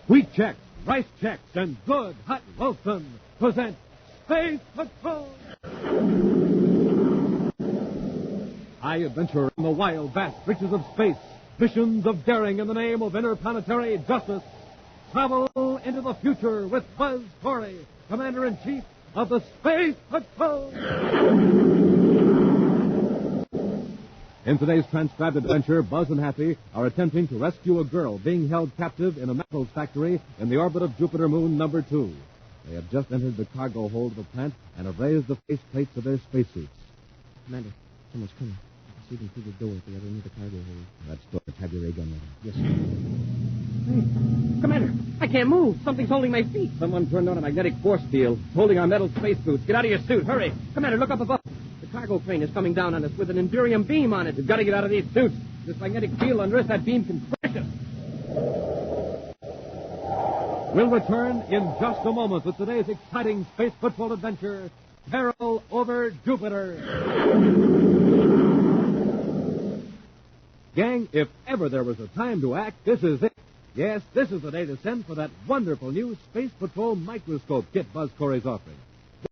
Wheat Chex, Rice Chex, and Good Hot Wilson present Space Patrol! High adventure in the wild, vast reaches of space. Missions of daring in the name of interplanetary justice. Travel into the future with Buzz Corey, Commander-in-Chief of the Space Patrol. In today's transcribed adventure, Buzz and Happy are attempting to rescue a girl being held captive in a metals factory in the orbit of Jupiter moon number 2. They have just entered the cargo hold of the plant and have raised the faceplates of their spacesuits. Commander, someone's coming. I can see them through the door at the other end of the cargo hold. That's good. Have your ray gun ready. Yes, sir. Hey, Commander, I can't move. Something's holding my feet. Someone turned on a magnetic force field. It's holding our metal space boots. Get out of your suit. Hurry. Commander, look up above. The cargo crane is coming down on us with an Endurium beam on it. We've got to get out of these suits. This magnetic field under us, that beam can crush us. We'll return in just a moment with today's exciting Space Patrol adventure, Peril over Jupiter. Gang, if ever there was a time to act, this is it. Yes, this is the day to send for that wonderful new Space Patrol microscope kit Buzz Corey's offering.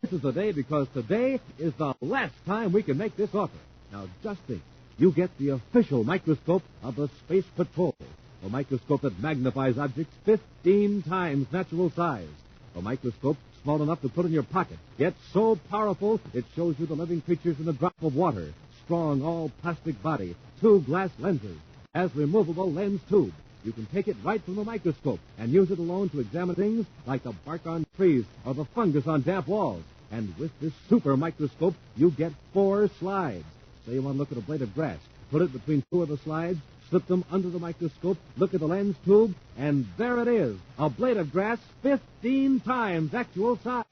This is the day because today is the last time we can make this offer. Now, just think. You get the official microscope of the Space Patrol. A microscope that magnifies objects 15 times natural size. A microscope small enough to put in your pocket, yet so powerful it shows you the living creatures in a drop of water. Strong, all-plastic body, 2 glass lenses, has removable lens tube. You can take it right from the microscope and use it alone to examine things like the bark on trees or the fungus on damp walls. And with this super microscope, you get 4 slides. Say you want to look at a blade of grass. Put it between 2 of the slides, slip them under the microscope, look at the lens tube, and there it is, a blade of grass 15 times actual size.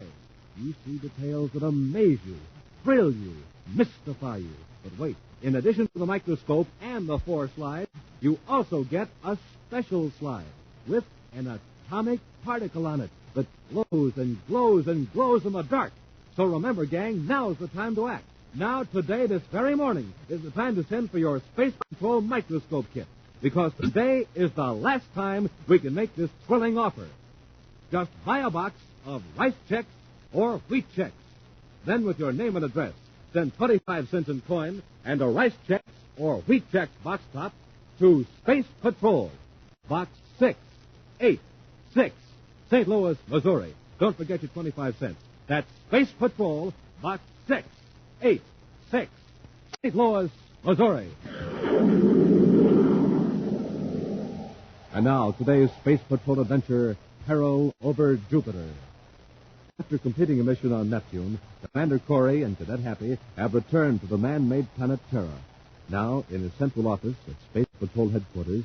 You see details that amaze you, thrill you, mystify you. But wait, in addition to the microscope and the 4 slides, you also get a special slide with an atomic particle on it that glows and glows and glows in the dark. So remember, gang, now's the time to act. Now, today, this very morning, is the time to send for your Space Patrol microscope kit. Because today is the last time we can make this thrilling offer. Just buy a box of Rice Chex or Wheat Chex. Then, with your name and address, send 25 cents in coin and a Rice Chex or Wheat Chex box top to Space Patrol, Box 686, St. Louis, Missouri. Don't forget your 25 cents. That's Space Patrol, Box 686, St. Louis, Missouri. And now, today's Space Patrol adventure, Peril over Jupiter. After completing a mission on Neptune, Commander Corey and Cadet Happy have returned to the man-made planet Terra. Now, in his central office at Space Patrol headquarters,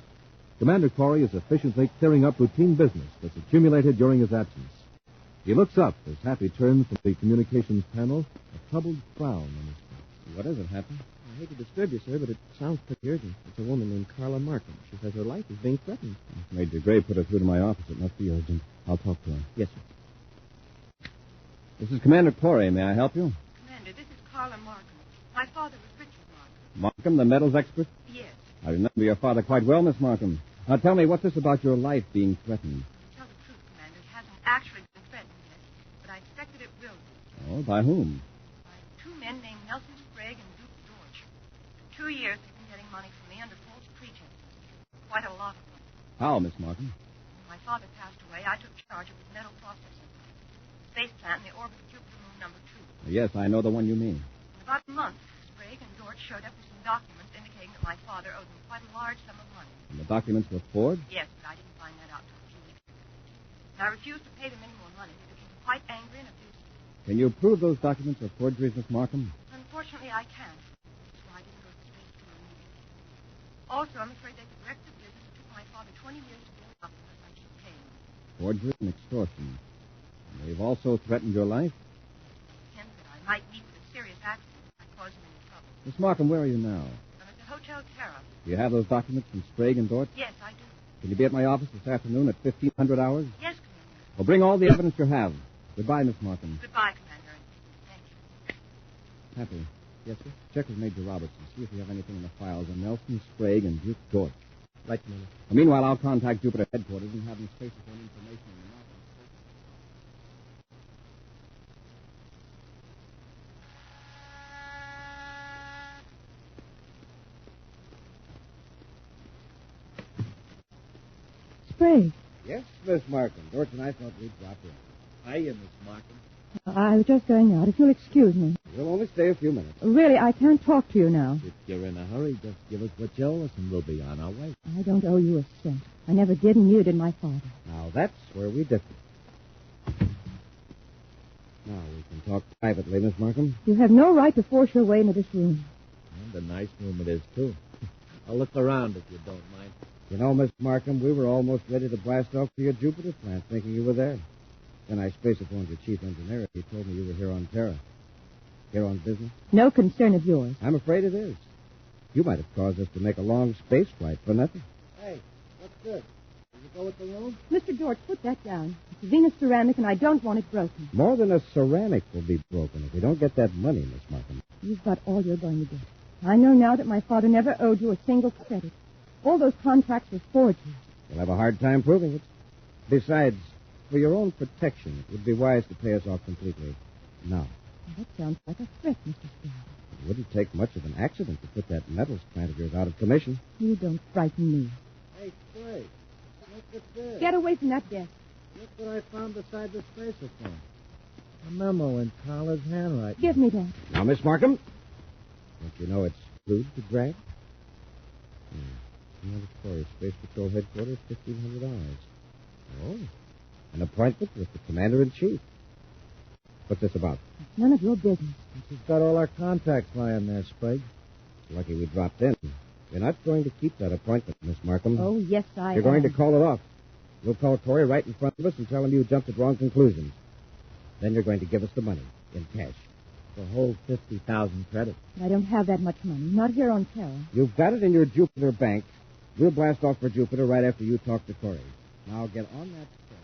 Commander Corey is efficiently clearing up routine business that's accumulated during his absence. He looks up as Happy turns from the communications panel, a troubled frown on his face. What is it, Happy? I hate to disturb you, sir, but it sounds pretty urgent. It's a woman named Carla Markham. She says her life is being threatened. Major Gray put her through to my office. It must be urgent. I'll talk to her. Yes, sir. This is Commander Corey. May I help you? Commander, this is Carla Markham. My father was Richard Markham. Markham, the metals expert? Yes. I remember your father quite well, Miss Markham. Now tell me, what's this about your life being threatened? To tell the truth, Commander, it hasn't actually been threatened yet, but I expected it will be. Oh, by whom? By 2 men named Nelson Sprague and Duke George. For 2 years, they've been getting money from me under false pretenses. Quite a lot of money. How, Miss Markham? When my father passed away, I took charge of his metal processing space plant in the orbit of Jupiter moon number 2. Yes, I know the one you mean. In about a month, Sprague and George showed up with some documents indicating that my father owed them quite a large sum of money. And the documents were forged? Yes, but I didn't find that out until a few weeks ago. And I refused to pay them any more money. They became quite angry and abusive. Can you prove those documents are forgeries, Miss Markham? Unfortunately, I can't. That's why I didn't go to space to immediately. Also, I'm afraid they could wreck the business. It took my father 20 years to build up unless I keep paying them. Forgery and extortion. And they've also threatened your life? Him that I might meet with a serious accident if I cause him any trouble. Miss Markham, where are you now? I'm at the Hotel Terra. Do you have those documents from Sprague and Dort? Yes, I do. Can you be at my office this afternoon at 1500 hours? Yes, Commander. Well, bring all the evidence you have. Goodbye, Miss Markham. Goodbye, Commander. Thank you. Happy. Yes, sir? Check with Major Robertson. See if we have anything in the files on Nelson, Sprague, and Duke Dort. Right, Commander. Meanwhile, I'll contact Jupiter headquarters and have them space upon information on the matter. Sprague, Yes, Miss Markham. Dorch and I thought we'd drop in. Hiya, Miss Markham. I was just going out. If you'll excuse me. We'll only stay a few minutes. Really, I can't talk to you now. If you're in a hurry, just give us what you owe us and we'll be on our way. I don't owe you a cent. I never did, and neither did my father. Now, that's where we differ. Now, we can talk privately, Miss Markham. You have no right to force your way into this room. And a nice room it is, too. I'll look around if you don't mind. You know, Miss Markham, we were almost ready to blast off to your Jupiter plant, thinking you were there. Then I space-phoned your chief engineer. He told me you were here on Terra. Here on business? No concern of yours. I'm afraid it is. You might have caused us to make a long space flight for nothing. Hey, what's this? Did you go with the room? Mr. George, put that down. It's Venus ceramic, and I don't want it broken. More than a ceramic will be broken if we don't get that money, Miss Markham. You've got all you're going to get. I know now that my father never owed you a single credit. All those contracts were forged. You'll have a hard time proving it. Besides, for your own protection, it would be wise to pay us off completely now. That sounds like a threat, Mr. Sprague. It wouldn't take much of an accident to put that metals plant of yours out of commission. You don't frighten me. Hey, Sprague, look at this. Get away from that desk. Look what I found beside the spacephone. A memo in Carla's handwriting. Give me that. Now, Miss Markham, don't you know it's food to drag? Mandatory Space Patrol Headquarters, $1,500. Oh, an appointment with the Commander-in-Chief. What's this about? It's none of your business. She's got all our contacts lying there, Sprague. Lucky we dropped in. You're not going to keep that appointment, Miss Markham. Oh, yes, I You're going am. to call it off. We'll call Corey right in front of us and tell him you jumped at wrong conclusions. Then you're going to give us the money in cash. The whole 50,000 credit. I don't have that much money. Not here on Terra. You've got it in your Jupiter bank. We'll blast off for Jupiter right after you talk to Corey. Now get on that train.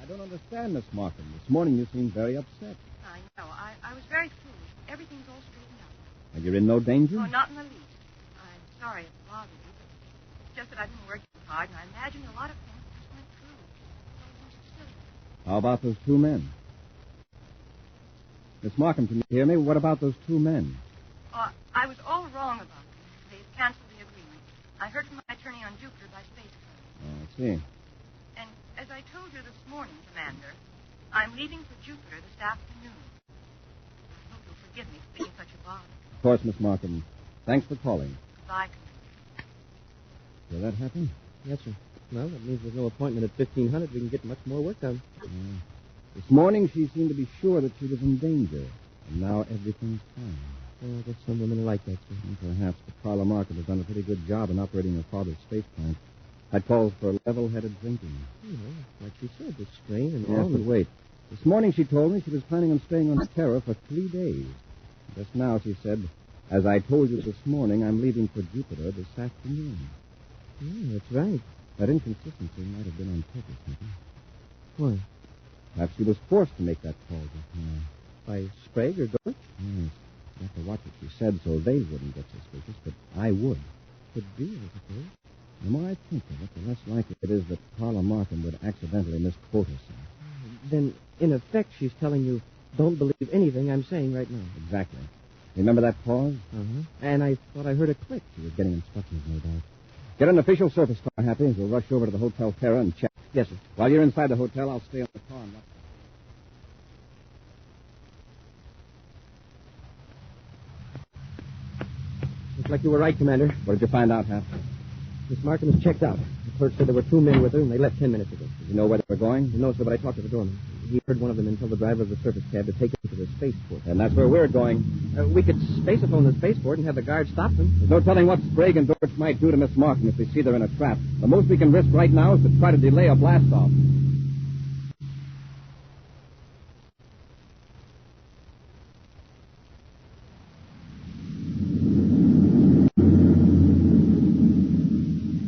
I don't understand, Miss Markham. This morning you seemed very upset. I know. I was very foolish. Everything's all straightened out. And you're in no danger? Oh, not in the least. I'm sorry it bothered you, but it's just that I've been working hard, and I imagine a lot of things just went through. So it was silly. How about those two men? Miss Markham, can you hear me? What about those two men? I was all wrong about them. They've canceled the agreement. I heard from my attorney on Jupiter by spacephone. Oh, I see. And as I told you this morning, Commander, I'm leaving for Jupiter this afternoon. I hope you'll forgive me for being such a bother. Of course, Miss Markham. Thanks for calling. Goodbye, Commander. Will that happen? Yes, sir. Well, that means there's no appointment at 1500. We can get much more work done. This morning she seemed to be sure that she was in danger. And now everything's fine. I guess some women are like that, sir. And perhaps the Carla Market has done a pretty good job in operating her father's space plant. That calls for level-headed drinking. Like she said, the strain and Yes, all. but wait. This morning she told me she was planning on staying on Terra for 3 days. Just now she said, as I told you this morning, I'm leaving for Jupiter this afternoon. That's right. That inconsistency might have been on purpose, maybe. Why? Perhaps she was forced to make that call just now. By Sprague or Dorch? Yes. I have to watch what she said so they wouldn't get suspicious, but I would. Could be, I suppose. The more I think of it, the less likely it is that Carla Markham would accidentally misquote herself. Then, in effect, she's telling you, don't believe anything I'm saying right now. Exactly. Remember that pause? Uh-huh. And I thought I heard a click. She was getting instructions, no doubt. Get an official surface car, Happy. We'll rush over to the Hotel Terra and check. Yes, sir. While you're inside the hotel, I'll stay on the car and watch. Looks like you were right, Commander. What did you find out, Hap? Miss Markham is checked out. The clerk said there were two men with her, and they left 10 minutes ago. Did you know where they were going? No, sir, but I talked to the doorman. He heard one of them tell the driver of the surface cab to take him to the spaceport. And that's where we're going. We could spacephone the spaceport and have the guard stop them. There's no telling what Sprague and Dorch might do to Miss Markham if they see they're in a trap. The most we can risk right now is to try to delay a blast-off.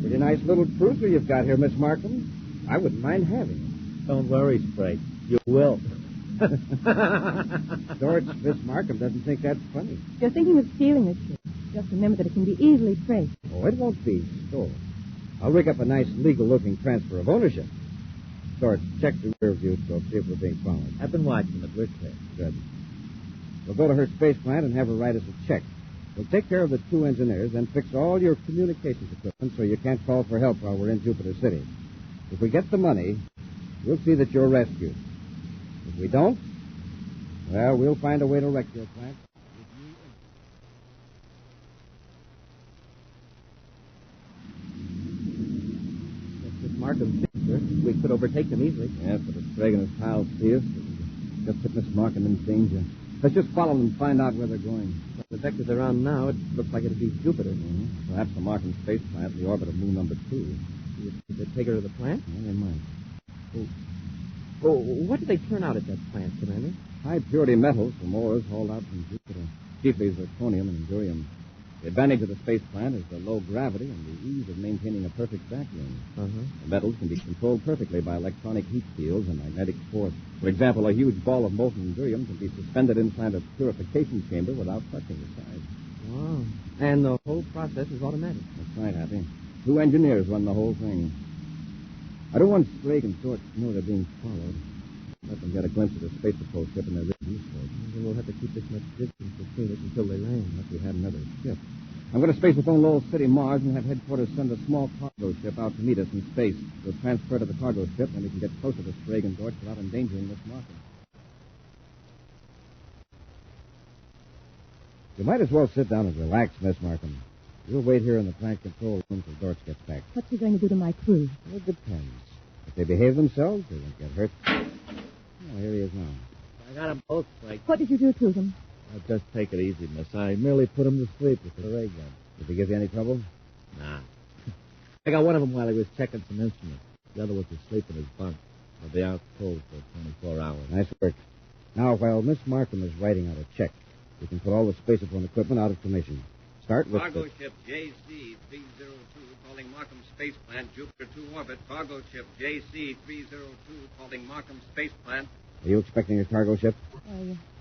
Pretty nice little cruiser you've got here, Miss Markham. I wouldn't mind having it. Don't worry, Sprague. You will. Dorch, Miss Markham doesn't think that's funny. If you're thinking of stealing this ship, just remember that it can be easily traced. Oh, it won't be stolen. I'll rig up a nice legal-looking transfer of ownership. Dorch, check the rear view scope, see if we're being followed. I've been watching it. We're clear. Good. We'll go to her space plant and have her write us a check. We'll take care of the 2 engineers and fix all your communications equipment so you can't call for help while we're in Jupiter City. If we get the money, we'll see that you're rescued. If we don't, well, we'll find a way to wreck your plant. Miss Markham, sir. We could overtake them easily. Yes, but if Sprague and his pals see us, it'll just put Miss Markham in danger. Let's just follow them and find out where they're going. The vector they're on now, it looks like it'll be Jupiter. Mm-hmm. Perhaps the Markham space plant in the orbit of moon number 2. You could take her to the plant? Yeah, they might. Oh, what do they turn out at that plant, Commander? High-purity metals from ores hauled out from Jupiter, chiefly zirconium and indium. The advantage of the space plant is the low gravity and the ease of maintaining a perfect vacuum. Uh-huh. The metals can be controlled perfectly by electronic heat fields and magnetic force. For example, a huge ball of molten indium can be suspended inside a purification chamber without touching the side. Wow. And the whole process is automatic. That's right, Happy. 2 engineers run the whole thing. I don't want Sprague and Dorch to know they're being followed. Let them get a glimpse of the space patrol ship in their review scope. Then we'll have to keep this much distance between us until they land. Unless we had another ship. I'm going to space phone Lowell City, Mars, and have headquarters send a small cargo ship out to meet us in space. We'll transfer to the cargo ship, and we can get closer to Sprague and Dorch without endangering Miss Markham. You might as well sit down and relax, Miss Markham. We'll wait here in the plant control room till Dorch gets back. What's he going to do to my crew? Well, it depends. If they behave themselves, they won't get hurt. Oh, here he is now. I got them both, Frank. What did you do to them? Just take it easy, miss. I merely put them to sleep with the ray gun. Did he give you any trouble? Nah. I got one of them while he was checking some instruments. The other was asleep in his bunk. They'll be out cold for 24 hours. Nice work. Now, while Miss Markham is writing out a check, we can put all the spacephone equipment out of commission. Start with Cargo ship JC-302 calling Markham Space Plant, Jupiter 2 orbit. Cargo ship JC-302 calling Markham Space Plant. Are you expecting a cargo ship?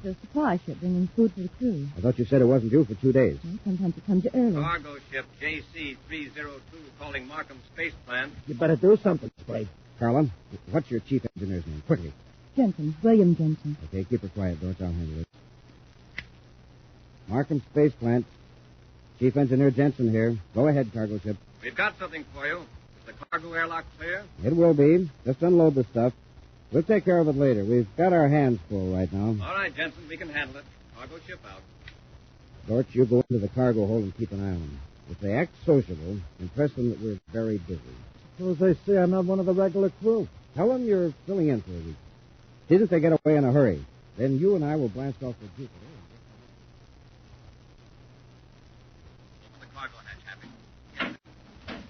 The supply ship bringing food for the crew. I thought you said it wasn't due for 2 days. Well, sometimes it comes early. Cargo ship JC-302 calling Markham Space Plant. You better do something, Sprague. Carla, what's your chief engineer's name? Quickly. Jensen, William Jensen. Okay, keep her quiet, Dorch. I'll handle it. Markham Space Plant. Chief Engineer Jensen here. Go ahead, cargo ship. We've got something for you. Is the cargo airlock clear? It will be. Just unload the stuff. We'll take care of it later. We've got our hands full right now. All right, Jensen, we can handle it. Cargo ship out. Dorch, you go into the cargo hold and keep an eye on them. If they act sociable, impress them that we're very busy. Suppose they say I'm not one of the regular crew. Tell them you're filling in for a week. See that they get away in a hurry. Then you and I will blast off for Jupiter. Open the cargo hatch, Happy. Yes, sir.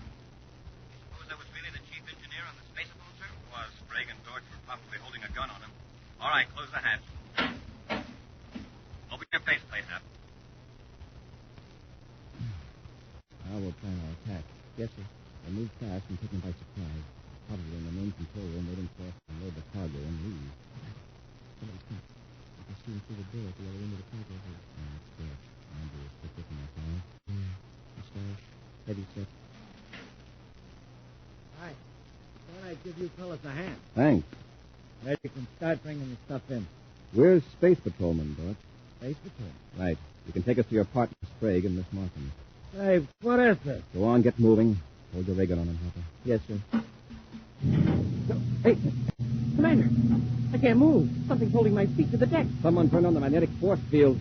Suppose that was really the chief engineer on the space phone, sir? Was. Sprague and Dorch were probably holding a gun on him. All right, close the hatch. Open your faceplate, Hap. Now we'll plan our attack. Yes, sir. We'll move fast and take them by surprise. Probably in the main control room waiting for us to load the cargo and leave. Somebody's come. I can see him through the door at the other end of the cargo hold. That's good. Andrew is stick with my fellow. Mustache. Heavy set. Hi. Thought I'd give you fellas a hand. Thanks. Now you can start bringing the stuff in. We're space patrolmen, Dorch. Space patrol. Right. You can take us to your partner, Sprague, and Miss Markham. Hey, what is this? Go on, get moving. Hold your ray gun on him, Hopper. Yes, sir. Hey, Commander, I can't move. Something's holding my feet to the deck. Someone turned on the magnetic force field.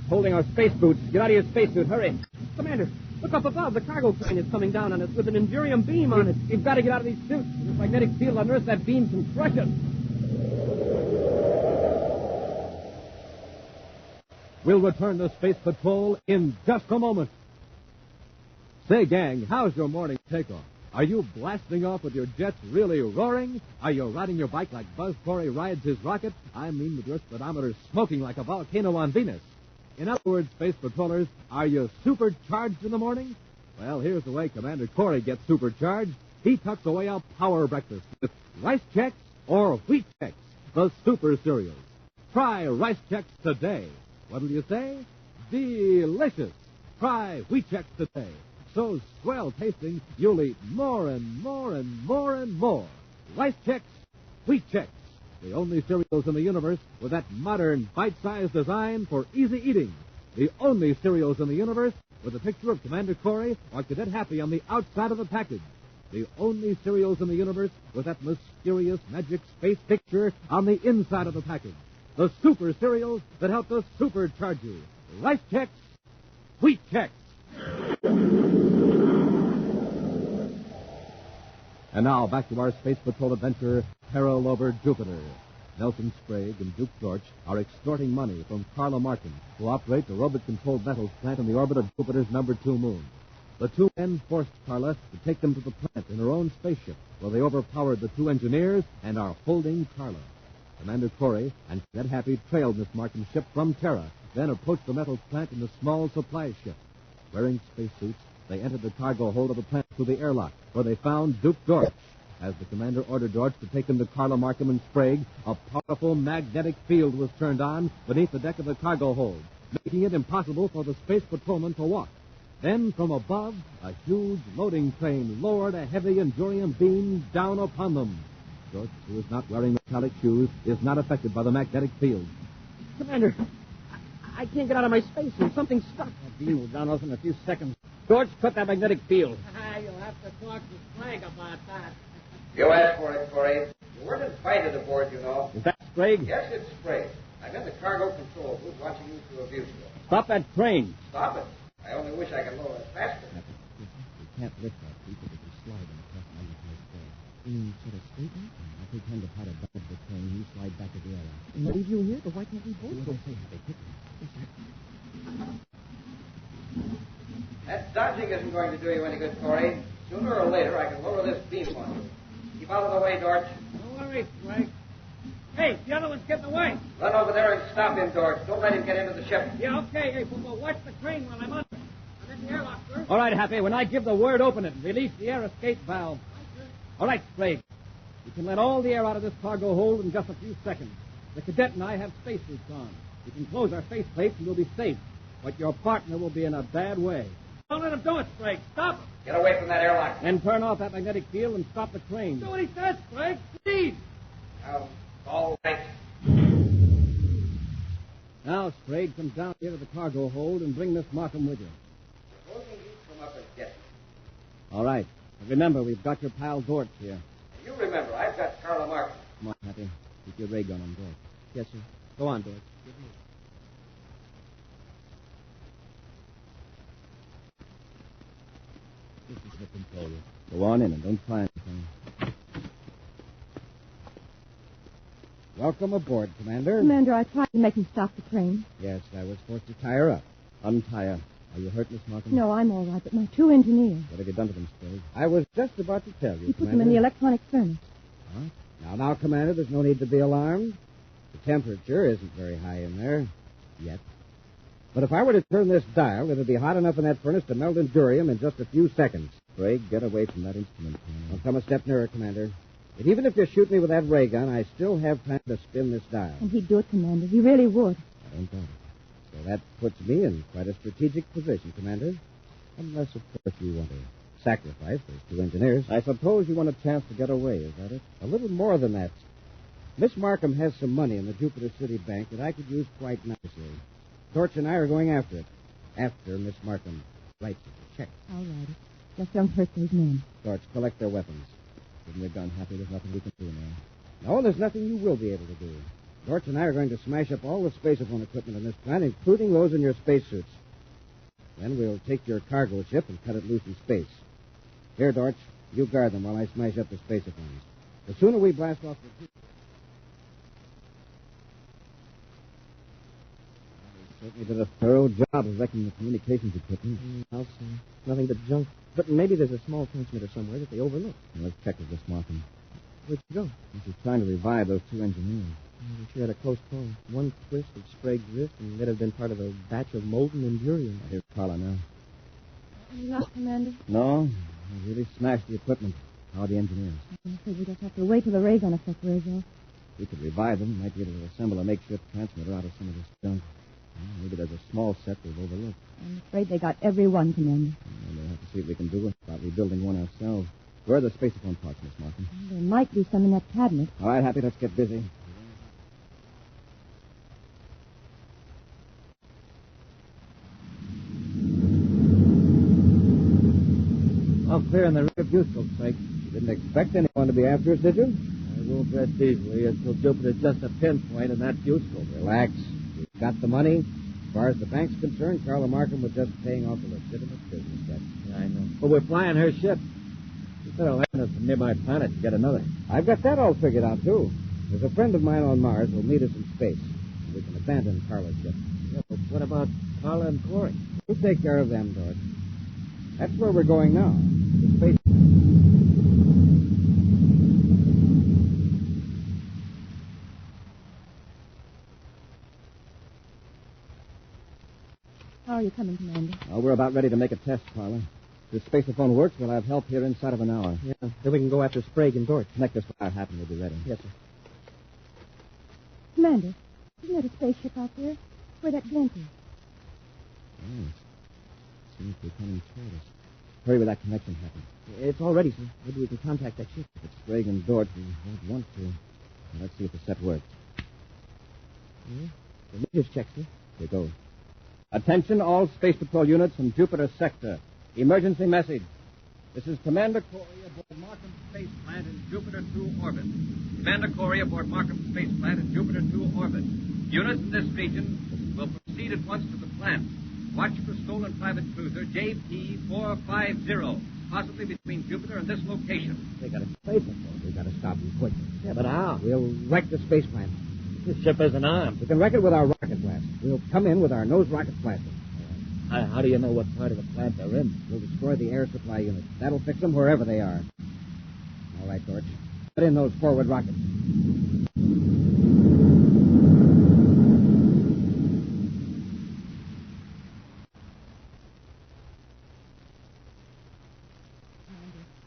Holding our space boots. Get out of your spacesuit. Hurry. Commander, look up above. The cargo plane is coming down on us with an Endurium beam on it. We've got to get out of these suits. This magnetic field on Earth, that beam can crush us. We'll return to Space Patrol in just a moment. Say, gang, how's your morning takeoff? Are you blasting off with your jets really roaring? Are you riding your bike like Buzz Corey rides his rocket? I mean with your speedometer smoking like a volcano on Venus. In other words, Space Patrollers, are you supercharged in the morning? Well, here's the way Commander Corey gets supercharged. He tucks away a power breakfast with rice checks or wheat checks, the super cereals. Try Rice Chex today. What'll you say? Delicious. Try Wheat Chex today. So swell tasting, you'll eat more and more and more and more. Rice Chex, Wheat Chex. The only cereals in the universe with that modern, bite-sized design for easy eating. The only cereals in the universe with a picture of Commander Corey or Cadet Happy on the outside of the package. The only cereals in the universe with that mysterious magic space picture on the inside of the package. The super cereals that help us supercharge you. Rice Chex, Wheat Chex. And now, back to our Space Patrol adventure, Peril over Jupiter. Nelson Sprague and Duke Dorch are extorting money from Carla Markham, who operates a robot-controlled metals plant in the orbit of Jupiter's number 2 moon. The two men forced Carla to take them to the plant in her own spaceship, where they overpowered the two engineers and are holding Carla. Commander Corey and Cadet Happy trailed Miss Markham's ship from Terra, then approached the metals plant in a small supply ship. Wearing spacesuits, they entered the cargo hold of the plant through the airlock, where they found Duke Dorch. As the commander ordered Dorch to take them to Carla Markham and Sprague, a powerful magnetic field was turned on beneath the deck of the cargo hold, making it impossible for the space patrolman to walk. Then, from above, a huge loading train lowered a heavy Endurium beam down upon them. Dorch, who is not wearing metallic shoes, is not affected by the magnetic field. Commander, I can't get out of my spacesuit. Something's stuck. That beam will down us in a few seconds. Dorch, cut that magnetic field. You'll have to talk to Sprague about that. You asked for it, Corey. You weren't invited aboard, you know. Is that Sprague? Yes, it's Sprague. I'm in the cargo control booth watching you through a viewscope. Stop that train. Stop it. I only wish I could lower it faster. We can't lift that piece if it's sliding across the underside floor. Sort of straighten, I'll pretend to how to dodge the train. You slide back to the airlock. And leave you here? But why can't we both go? That dodging isn't going to do you any good, Corey. Sooner or later, I can lower this beam on you. Keep out of the way, Dorch. Don't worry, Sprague. Hey, the other one's getting away. Run over there and stop him, Dorch. Don't let him get into the ship. Yeah, okay. Hey, but watch the train while I'm under. I'm in the airlock, sir. All right, Happy. When I give the word, open it and release the air escape valve. All right, Sprague. You can let all the air out of this cargo hold in just a few seconds. The cadet and I have spacesuits on. We can close our faceplates and we'll be safe. But your partner will be in a bad way. Don't let him do it, Sprague. Stop him. Get away from that airlock. Then turn off that magnetic field and stop the train. Do what he says, Sprague. Please. All right. Now, Sprague, come down here to the cargo hold and bring Miss Markham with you. Supposing you come up and get me. All right. But remember, we've got your pal Dorch here. And you remember, I've got Carla Markham. Come on, Happy. Keep your ray gun on Dorch. Yes, sir. Go on, Dorch. This is the controller. Go on in and don't try anything. Welcome aboard, Commander. Commander, I tried to make him stop the train. Yes, I was forced to tie her up. Untie her. Are you hurt, Miss Markham? No, I'm all right, but my two engineers. What have you done to them, Sprague? I was just about to tell you, He put Commander. them in the electronic furnace. Huh? Now, Commander, there's no need to be alarmed. The temperature isn't very high in there yet. But if I were to turn this dial, it would be hot enough in that furnace to melt Endurium in just a few seconds. Sprague, get away from that instrument. I'll come a step nearer, Commander. But even if you shoot me with that ray gun, I still have time to spin this dial. And he'd do it, Commander. He really would. I don't doubt it. So that puts me in quite a strategic position, Commander. Unless, of course, you want to sacrifice those two engineers. I suppose you want a chance to get away, is that it? A little more than that. Miss Markham has some money in the Jupiter City Bank that I could use quite nicely. Dorch and I are going after it. After Miss Markham writes the check. All right. Just don't hurt those men. Dorch, collect their weapons. Give them the gun, Happy. There's nothing we can do now. No, there's nothing you will be able to do. Dorch and I are going to smash up all the spacephone equipment in this plant, including those in your spacesuits. Then we'll take your cargo ship and cut it loose in space. Here, Dorch, you guard them while I smash up the spacephones. The sooner we blast off the... Certainly did a thorough job of wrecking the communications equipment. I'll say. Nothing but junk. But maybe there's a small transmitter somewhere that they overlooked. Let's check with Miss Markham. Where'd you go? She's trying to revive those two engineers. We sure had a close call. One twist of Sprague's wrist, and they'd have been part of a batch of molten Endurium. Here's Carla now. Any luck, Commander? No, we really smashed the equipment. How are the engineers? I think we just have to wait till the ray gun effect wears off. We could revive them. Might be able to assemble a makeshift transmitter out of some of this junk. Well, maybe there's a small set we've overlooked. I'm afraid they got every one, Commander. We'll have to see what we can do about rebuilding one ourselves. Where are the spacephone parts, Miss Markham? There might be some in that cabinet. All right, Happy, let's get busy. All clear on the rear fuselage, Frank. You didn't expect anyone to be after us, did you? I won't rest easily until Jupiter's just a pinpoint in that fuselage. Relax. We've got the money. As far as the bank's concerned, Carla Markham was just paying off a legitimate business debt. Yeah, I know. But we're flying her ship. We better land us a nearby planet to get another. I've got that all figured out, too. There's a friend of mine on Mars who'll meet us in space. We can abandon Carla's ship. Yeah, but what about Carla and Corey? We'll take care of them, George. That's where we're going now. To space. How are you coming, Commander? Well, we're about ready to make a test, Carla. If the spaceophone works, we'll have help here inside of an hour. Yeah, then we can go after Sprague and Dort. Connect us wire happen, we'll be ready. Yes, sir. Commander, isn't that a spaceship out there? Where that glint is? Yes. Seems to be coming toward us. Hurry with that connection happen. It's all ready, sir. Maybe we can contact that ship. If it's Sprague and Dort, we won't want to. Now, let's see if the set works. Yeah? The meters check, sir. Here goes. Attention all Space Patrol units from Jupiter sector. Emergency message. This is Commander Corey aboard Markham Space Plant in Jupiter 2 orbit. Commander Corey aboard Markham Space Plant in Jupiter 2 orbit. Units in this region will proceed at once to the plant. Watch for stolen private cruiser JP-450, possibly between Jupiter and this location. They got a space patrol. We got to stop them quick. Yeah, but how? We'll wreck the space plant. This ship isn't armed. We can wreck it with our rocket blast. We'll come in with our nose rocket blaster. How do you know what part of the plant they're in? We'll destroy the air supply units. That'll fix them wherever they are. All right, George. Put in those forward rockets.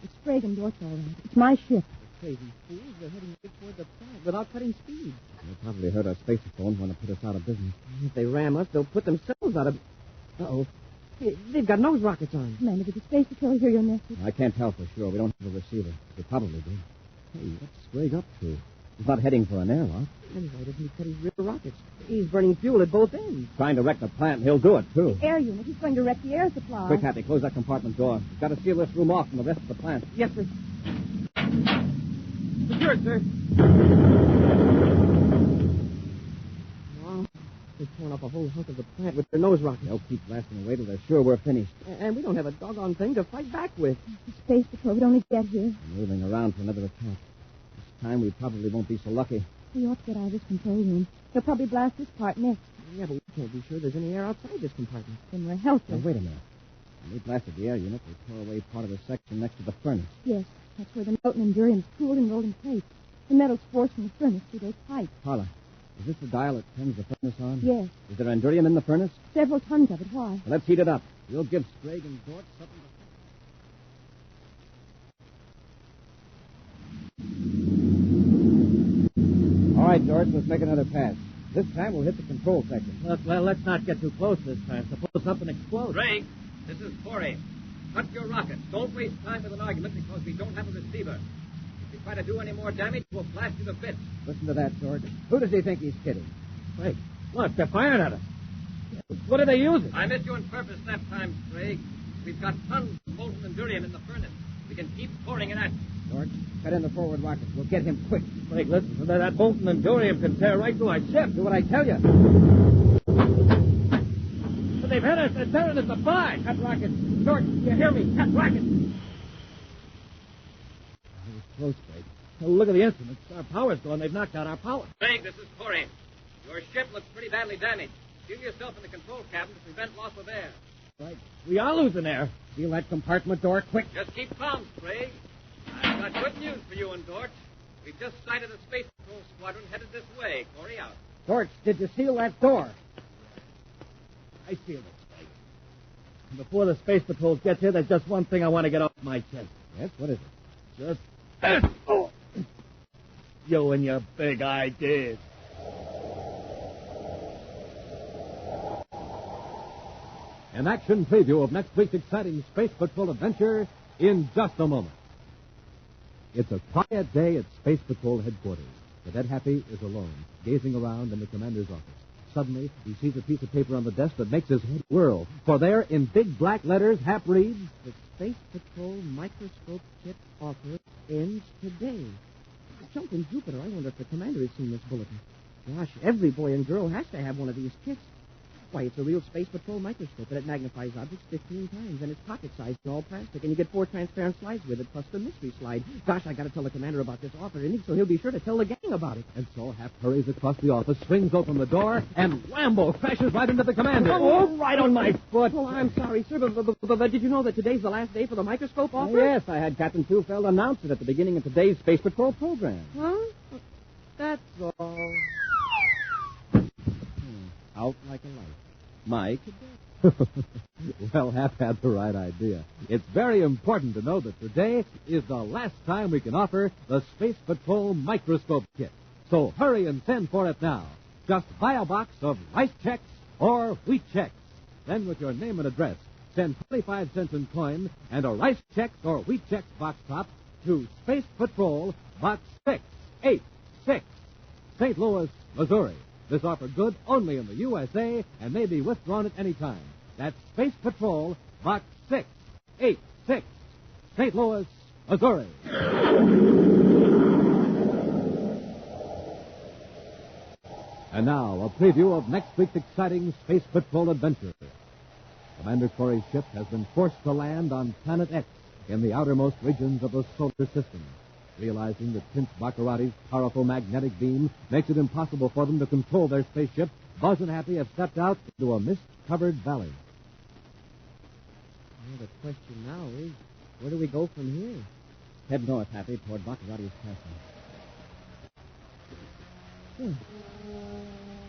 It's Sprague and Dort's all right. It's my ship. Crazy fools. They're heading right toward the plant without cutting speed. They'll probably hurt our spacephone when they put us out of business. If they ram us, they'll put themselves out of... Uh-oh. Hey, they've got nose rockets on. Commander, did the Space Patrol hear your message? I can't tell for sure. We don't have a receiver. They probably do. Hey, what's Sprague up to? He's not heading for an airlock. Then why doesn't he cut his rear rockets? He's burning fuel at both ends. Trying to wreck the plant. He'll do it, too. Air unit. He's going to wreck the air supply. Quick, Happy. Close that compartment door. We've got to seal this room off from the rest of the plant. Yes, sir. Secure, sir. Well, they've torn up a whole hunk of the plant with their nose rockets. They'll keep blasting away till they're sure we're finished. And we don't have a doggone thing to fight back with. The Space Patrol would only get here. We're moving around for another attack. This time we probably won't be so lucky. We ought to get out of this control room. They'll probably blast this part next. Yeah, but we can't be sure there's any air outside this compartment. Then we're helpless. Now, wait a minute. When we blasted the air unit, they tore away part of the section next to the furnace. Yes, that's where the molten endurium's cooled and rolled in place. The metal's forced from the furnace through those pipes. Carla, is this the dial that turns the furnace on? Yes, Is there endurium in the furnace? several tons of it. Why? Well, let's heat it up. We'll give Sprague and Dort something to... All right, George, let's make another pass. This time we'll hit the control section. Look, well, let's not get too close this time. Suppose something explodes. Sprague, this is Corey. Cut your rockets. Don't waste time with an argument because we don't have a receiver. If you try to do any more damage, we'll blast you to bits. Listen to that, George. Who does he think he's kidding? Wait, look, they're firing at us. What are they using? I missed you on purpose that time, Sprague. We've got tons of molten endurium in the furnace. We can keep pouring it at you. George, cut in the forward rockets. We'll get him quick. Wait, listen, that molten endurium can tear right through our ship. Do what I tell you. But they've hit us. They're tearing us apart. Cut rockets. George, you hear me? Cut rockets. That was close, Sprague. Well, look at the instruments. Our power's gone. They've knocked out our power. Sprague, this is Corey. Your ship looks pretty badly damaged. Shield yourself in the control cabin to prevent loss of air. Right. We are losing air. Seal that compartment door quick. Just keep calm, Sprague. I've got good news for you and Dort. We've just sighted a Space Patrol squadron headed this way. Corey out. George, did you seal that door? I feel it, Sprague. And before the Space Patrols get here, there's just one thing I want to get off my chest. Yes, what is it? Just... Oh. You and your big ideas. An action preview of next week's exciting Space Patrol adventure in just a moment. It's a quiet day at Space Patrol headquarters. Cadet Happy is alone, gazing around in the commander's office. Suddenly, he sees a piece of paper on the desk that makes his head whirl. For there, in big black letters, Hap reads, The Space Patrol microscope kit offer ends today. Jumping Jupiter, I wonder if the commander has seen this bulletin. Gosh, every boy and girl has to have one of these kits. Why, it's a real Space Patrol microscope, and it magnifies objects 15 times, and it's pocket-sized and all plastic, and you get 4 transparent slides with it, plus the mystery slide. Gosh, I got to tell the commander about this offer, and so he'll be sure to tell the gang about it. and so Hap hurries across the office, swings open the door, and whambo, crashes right into the commander. Oh, right on my foot. Oh, I'm sorry, sir, but did you know that today's the last day for the microscope offer? Yes, I had Captain Tufeld announce it at the beginning of today's Space Patrol program. Huh? That's all. Out like a light. Mike. Well, Hap had the right idea. It's very important to know that today is the last time we can offer the Space Patrol microscope kit. So hurry and send for it now. Just buy a box of rice checks or wheat checks. Then with your name and address, send 25 cents in coin and a rice checks or wheat checks box top to Space Patrol, Box 686, St. Louis, Missouri. This offer good only in the USA and may be withdrawn at any time. That's Space Patrol, Box 686, St. Louis, Missouri. And now, a preview of next week's exciting Space Patrol adventure. Commander Corey's ship has been forced to land on Planet X in the outermost regions of the solar system. Realizing that Prince Baccarati's powerful magnetic beam makes it impossible for them to control their spaceship, Buzz and Happy have stepped out into a mist-covered valley. Well, the question now is, where do we go from here? Head north, Happy, toward Baccarati's castle.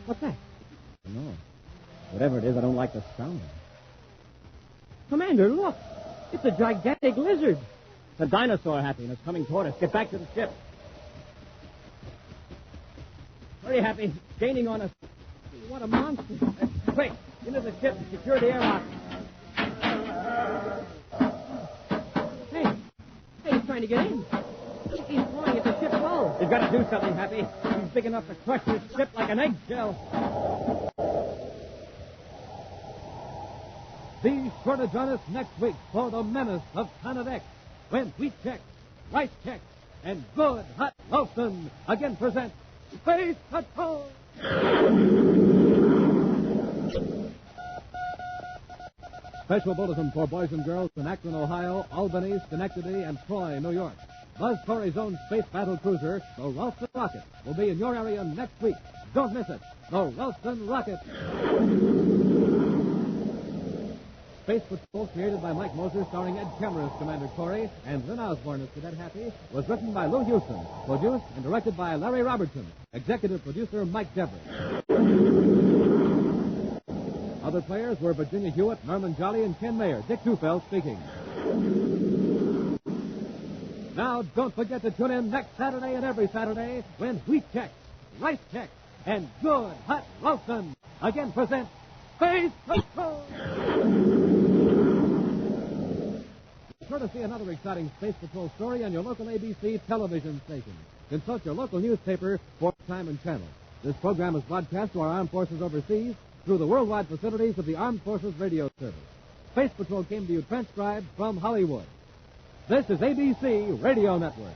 What's that? No. Whatever it is, I don't like the sound of it. Commander, look! It's a gigantic lizard. It's a dinosaur, Happy, and it's coming toward us. Get back to the ship. Hurry, Happy. It's gaining on us. What a monster. Quick, into the ship and secure the airlock. Hey, he's trying to get in. He's pulling at the ship's hull. You've got to do something, Happy. He's big enough to crush this ship like an eggshell. Be sure to join us next week for the menace of Planet X, when wheat checks, rice checks, and good hot Ralston again present Space Patrol. Special bulletin for boys and girls in Akron, Ohio, Albany, Schenectady, and Troy, New York. Buzz Corey's own space battle cruiser, the Ralston Rocket, will be in your area next week. Don't miss it. The Ralston Rocket. Space Patrol, created by Mike Moser, starring Ed Kemmer as Commander Corey and Lynn Osborne as Cadet Happy, was written by Lou Houston, produced and directed by Larry Robertson, executive producer Mike Dever. Other players were Virginia Hewitt, Norman Jolly, and Ken Mayer. Dick Tufeld speaking. Now, don't forget to tune in next Saturday and every Saturday when wheat checks, rice checks, and good hot Ralston again present Space Patrol. Be sure to see another exciting Space Patrol story on your local ABC television station. Consult your local newspaper for time and channel. This program is broadcast to our armed forces overseas through the worldwide facilities of the Armed Forces Radio Service. Space Patrol came to you transcribed from Hollywood. This is ABC Radio Network.